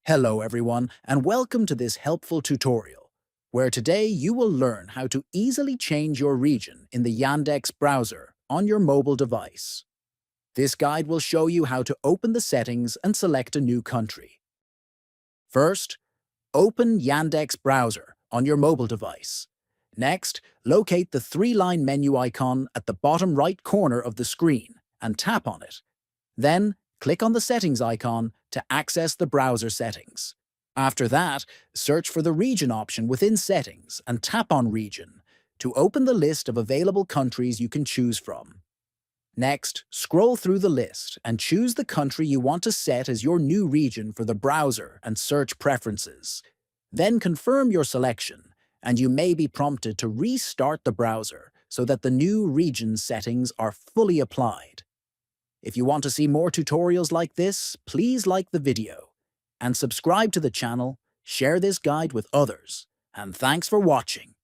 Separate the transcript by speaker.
Speaker 1: Hello everyone, and welcome to this helpful tutorial, where today you will learn how to easily change your region in the Yandex browser on your mobile device. This guide will show you how to open the settings and select a new country. First, open Yandex Browser on your mobile device. Next, locate the three-line menu icon at the bottom right corner of the screen and tap on it. Then, click on the Settings icon to access the browser settings. After that, search for the Region option within Settings and tap on Region to open the list of available countries you can choose from. Next, scroll through the list and choose the country you want to set as your new region for the browser and search preferences. Then confirm your selection, and you may be prompted to restart the browser so that the new region settings are fully applied. If you want to see more tutorials like this, please like the video and subscribe to the channel, share this guide with others, and thanks for watching.